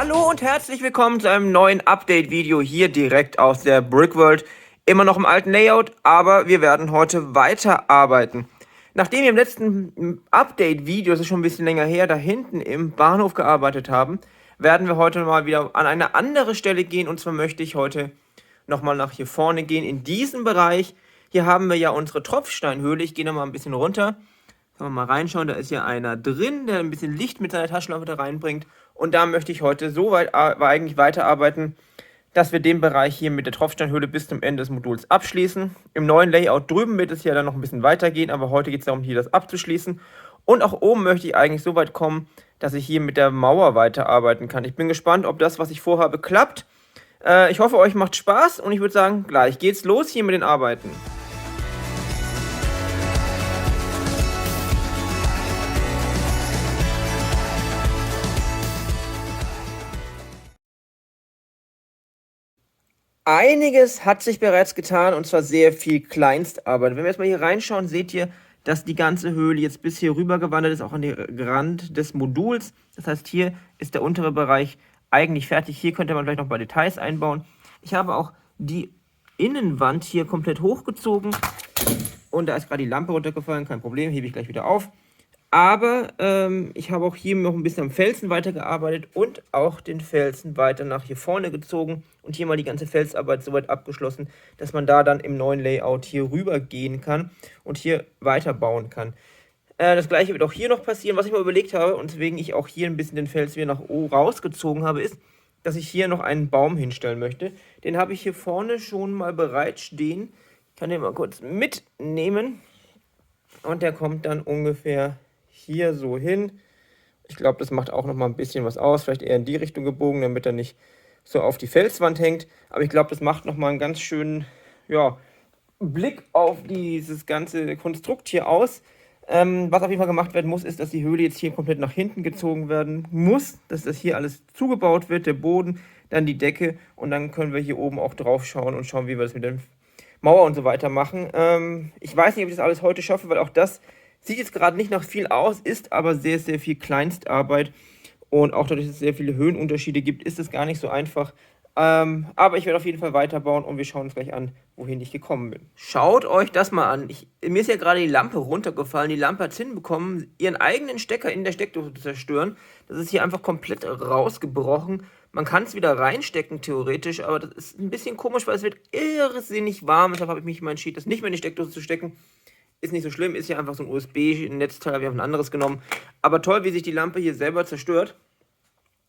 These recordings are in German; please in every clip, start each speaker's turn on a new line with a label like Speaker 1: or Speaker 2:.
Speaker 1: Hallo und herzlich willkommen zu einem neuen Update-Video hier direkt aus der Brickworld. Immer noch im alten Layout, aber wir werden heute weiterarbeiten. Nachdem wir im letzten Update-Video, das ist schon ein bisschen länger her, da hinten im Bahnhof gearbeitet haben, werden wir heute mal wieder an eine andere Stelle gehen. Und zwar möchte ich heute nochmal nach hier vorne gehen, in diesem Bereich. Hier haben wir ja unsere Tropfsteinhöhle. Ich gehe nochmal ein bisschen runter. Können wir mal reinschauen, da ist ja einer drin, der ein bisschen Licht mit seiner Taschenlampe da reinbringt. Und da möchte ich heute so weit eigentlich weiterarbeiten, dass wir den Bereich hier mit der Tropfsteinhöhle bis zum Ende des Moduls abschließen. Im neuen Layout drüben wird es ja dann noch ein bisschen weitergehen, aber heute geht es darum, hier das abzuschließen. Und auch oben möchte ich eigentlich so weit kommen, dass ich hier mit der Mauer weiterarbeiten kann. Ich bin gespannt, ob das, was ich vorhabe, klappt. Ich hoffe, euch macht Spaß und ich würde sagen, gleich geht's los hier mit den Arbeiten. Einiges hat sich bereits getan und zwar sehr viel Kleinstarbeit. Wenn wir jetzt mal hier reinschauen, seht ihr, dass die ganze Höhle jetzt bis hier rüber gewandert ist, auch an den Rand des Moduls. Das heißt, hier ist der untere Bereich eigentlich fertig. Hier könnte man vielleicht noch ein paar Details einbauen. Ich habe auch die Innenwand hier komplett hochgezogen und da ist gerade die Lampe runtergefallen, kein Problem, hebe ich gleich wieder auf. Aber ich habe auch hier noch ein bisschen am Felsen weitergearbeitet und auch den Felsen weiter nach hier vorne gezogen und hier mal die ganze Felsarbeit soweit abgeschlossen, dass man da dann im neuen Layout hier rüber gehen kann und hier weiterbauen kann. Das gleiche wird auch hier noch passieren. Was ich mal überlegt habe und deswegen ich auch hier ein bisschen den Fels wieder nach oben rausgezogen habe, ist, dass ich hier noch einen Baum hinstellen möchte. Den habe ich hier vorne schon mal bereit stehen. Ich kann den mal kurz mitnehmen und der kommt dann ungefähr hier so hin. Ich glaube, das macht auch noch mal ein bisschen was aus. Vielleicht eher in die Richtung gebogen, damit er nicht so auf die Felswand hängt. Aber ich glaube, das macht noch mal einen ganz schönen Blick auf dieses ganze Konstrukt hier aus. Was auf jeden Fall gemacht werden muss, ist, dass die Höhle jetzt hier komplett nach hinten gezogen werden muss. Dass das hier alles zugebaut wird, der Boden, dann die Decke. Und dann können wir hier oben auch drauf schauen und schauen, wie wir das mit der Mauer und so weiter machen. Ich weiß nicht, ob ich das alles heute schaffe, weil auch das sieht jetzt gerade nicht nach viel aus, ist aber sehr, sehr viel Kleinstarbeit. Und auch dadurch, dass es sehr viele Höhenunterschiede gibt, ist es gar nicht so einfach. Aber ich werde auf jeden Fall weiterbauen und wir schauen uns gleich an, wohin ich gekommen bin. Schaut euch das mal an. Mir ist ja gerade die Lampe runtergefallen. Die Lampe hat es hinbekommen, ihren eigenen Stecker in der Steckdose zu zerstören. Das ist hier einfach komplett rausgebrochen. Man kann es wieder reinstecken, theoretisch, aber das ist ein bisschen komisch, weil es wird irrsinnig warm. Deshalb habe ich mich mal entschieden, das nicht mehr in die Steckdose zu stecken. Ist nicht so schlimm, ist ja einfach so ein USB-Netzteil, wir haben ein anderes genommen. Aber toll, wie sich die Lampe hier selber zerstört.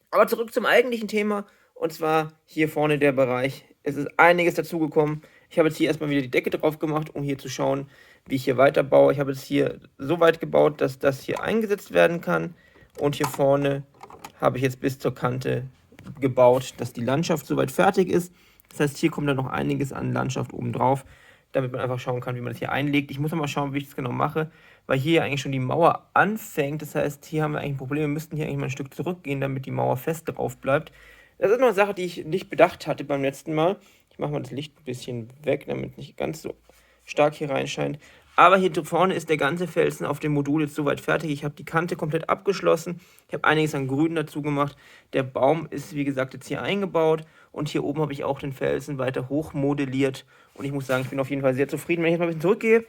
Speaker 1: Aber zurück zum eigentlichen Thema, und zwar hier vorne der Bereich. Es ist einiges dazugekommen. Ich habe jetzt hier erstmal wieder die Decke drauf gemacht, um hier zu schauen, wie ich hier weiterbaue. Ich habe jetzt hier so weit gebaut, dass das hier eingesetzt werden kann. Und hier vorne habe ich jetzt bis zur Kante gebaut, dass die Landschaft soweit fertig ist. Das heißt, hier kommt dann noch einiges an Landschaft oben drauf, damit man einfach schauen kann, wie man das hier einlegt. Ich muss noch mal schauen, wie ich das genau mache, weil hier ja eigentlich schon die Mauer anfängt. Das heißt, hier haben wir eigentlich ein Problem. Wir müssten hier eigentlich mal ein Stück zurückgehen, damit die Mauer fest drauf bleibt. Das ist noch eine Sache, die ich nicht bedacht hatte beim letzten Mal. Ich mache mal das Licht ein bisschen weg, damit nicht ganz so stark hier reinscheint. Aber hier vorne ist der ganze Felsen auf dem Modul jetzt soweit fertig. Ich habe die Kante komplett abgeschlossen. Ich habe einiges an Grün dazu gemacht. Der Baum ist, wie gesagt, jetzt hier eingebaut. Und hier oben habe ich auch den Felsen weiter hoch modelliert. Und ich muss sagen, ich bin auf jeden Fall sehr zufrieden. Wenn ich jetzt mal ein bisschen zurückgehe,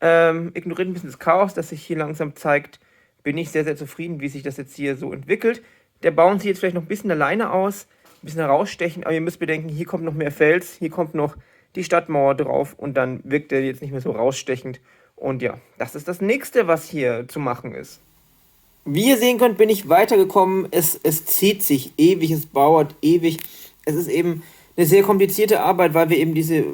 Speaker 1: ignoriert ein bisschen das Chaos, das sich hier langsam zeigt, bin ich sehr, sehr zufrieden, wie sich das jetzt hier so entwickelt. Der Baum sieht jetzt vielleicht noch ein bisschen alleine aus, ein bisschen herausstechend, aber ihr müsst bedenken, hier kommt noch mehr Fels, hier kommt noch die Stadtmauer drauf und dann wirkt er jetzt nicht mehr so rausstechend. Und ja, das ist das nächste, was hier zu machen ist. Wie ihr sehen könnt, bin ich weitergekommen. Es zieht sich ewig, es dauert ewig. Es ist eben eine sehr komplizierte Arbeit, weil wir eben diese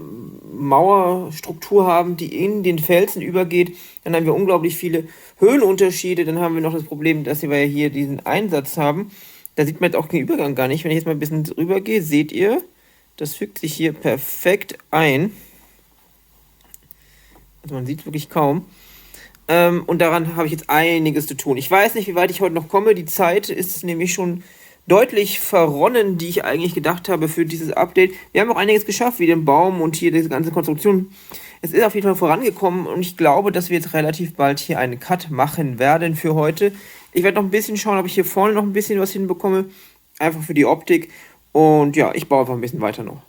Speaker 1: Mauerstruktur haben, die in den Felsen übergeht. Dann haben wir unglaublich viele Höhenunterschiede. Dann haben wir noch das Problem, dass wir ja hier diesen Einsatz haben. Da sieht man jetzt auch den Übergang gar nicht. Wenn ich jetzt mal ein bisschen rübergehe, seht ihr, das fügt sich hier perfekt ein. Also man sieht es wirklich kaum. Und daran habe ich jetzt einiges zu tun. Ich weiß nicht, wie weit ich heute noch komme. Die Zeit ist nämlich schon deutlich verronnen, die ich eigentlich gedacht habe für dieses Update. Wir haben auch einiges geschafft, wie den Baum und hier diese ganze Konstruktion. Es ist auf jeden Fall vorangekommen und ich glaube, dass wir jetzt relativ bald hier einen Cut machen werden für heute. Ich werde noch ein bisschen schauen, ob ich hier vorne noch ein bisschen was hinbekomme. einfach für die Optik. Und ja, ich baue einfach ein bisschen weiter noch.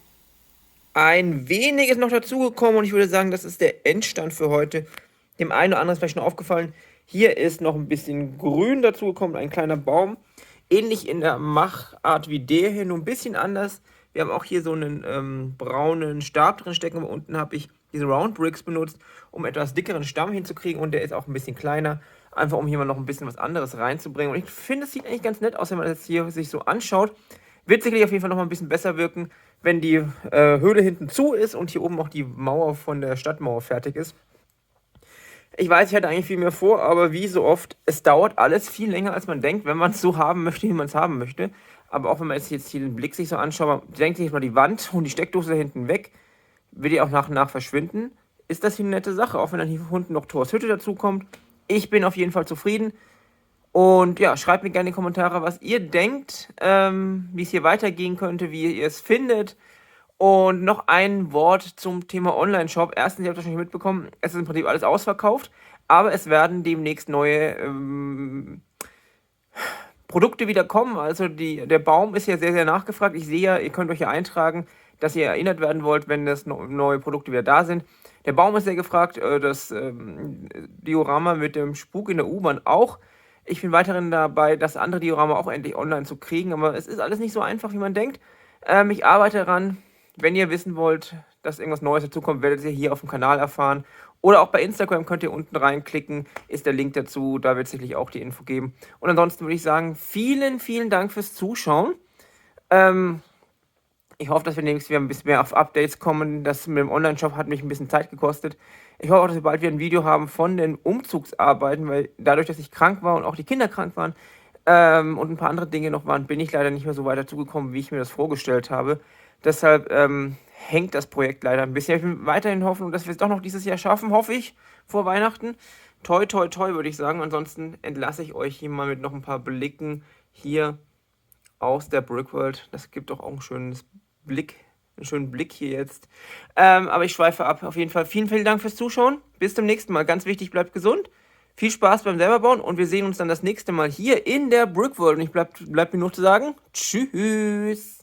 Speaker 1: Ein wenig ist noch dazugekommen und ich würde sagen, das ist der Endstand für heute. Dem einen oder anderen ist vielleicht schon aufgefallen, hier ist noch ein bisschen Grün dazugekommen, ein kleiner Baum. Ähnlich in der Machart wie der hier, nur ein bisschen anders. Wir haben auch hier so einen braunen Stab drin stecken, aber unten habe ich diese Round Bricks benutzt, um etwas dickeren Stamm hinzukriegen und der ist auch ein bisschen kleiner, einfach um hier mal noch ein bisschen was anderes reinzubringen. Und ich finde, es sieht eigentlich ganz nett aus, wenn man das hier sich so anschaut. Wird sicherlich auf jeden Fall noch mal ein bisschen besser wirken, wenn die Höhle hinten zu ist und hier oben auch die Mauer von der Stadtmauer fertig ist. Ich weiß, ich hatte eigentlich viel mehr vor, aber wie so oft, es dauert alles viel länger, als man denkt, wenn man es so haben möchte, wie man es haben möchte. Aber auch wenn man jetzt hier den Blick sich so anschaut, man denkt sich mal die Wand und die Steckdose da hinten weg, wird die auch nach und nach verschwinden. Ist das hier eine nette Sache, auch wenn dann hier unten noch Thors Hütte dazukommt. Ich bin auf jeden Fall zufrieden. Und ja, schreibt mir gerne in die Kommentare, was ihr denkt, wie es hier weitergehen könnte, wie ihr es findet. Und noch ein Wort zum Thema Online-Shop. Erstens, ihr habt wahrscheinlich mitbekommen, es ist im Prinzip alles ausverkauft, aber es werden demnächst neue Produkte wieder kommen. Also der Baum ist ja sehr, sehr nachgefragt. Ich sehe ja, ihr könnt euch ja eintragen, dass ihr erinnert werden wollt, wenn das neue Produkte wieder da sind. Der Baum ist sehr gefragt, das Diorama mit dem Spuk in der U-Bahn auch. Ich bin weiterhin dabei, das andere Diorama auch endlich online zu kriegen, aber es ist alles nicht so einfach, wie man denkt. Ich arbeite daran. Wenn ihr wissen wollt, dass irgendwas Neues dazukommt, werdet ihr hier auf dem Kanal erfahren. Oder auch bei Instagram könnt ihr unten reinklicken, ist der Link dazu, da wird es sicherlich auch die Info geben. Und ansonsten würde ich sagen, vielen, vielen Dank fürs Zuschauen. Ich hoffe, dass wir demnächst wieder ein bisschen mehr auf Updates kommen. Das mit dem Online-Shop hat mich ein bisschen Zeit gekostet. Ich hoffe auch, dass wir bald wieder ein Video haben von den Umzugsarbeiten, weil dadurch, dass ich krank war und auch die Kinder krank waren und ein paar andere Dinge noch waren, bin ich leider nicht mehr so weit dazugekommen, wie ich mir das vorgestellt habe. Deshalb hängt das Projekt leider ein bisschen. Ich bin weiterhin Hoffnung, dass wir es doch noch dieses Jahr schaffen, hoffe ich, vor Weihnachten. Toi, toi, toi, würde ich sagen. Ansonsten entlasse ich euch hier mal mit noch ein paar Blicken hier aus der Brickworld. Das gibt doch auch einen schönen Blick hier jetzt. Aber ich schweife ab. Auf jeden Fall vielen, vielen Dank fürs Zuschauen. Bis zum nächsten Mal. Ganz wichtig, bleibt gesund. Viel Spaß beim selberbauen und wir sehen uns dann das nächste Mal hier in der Brickworld. Und ich bleibt mir nur zu sagen, tschüss.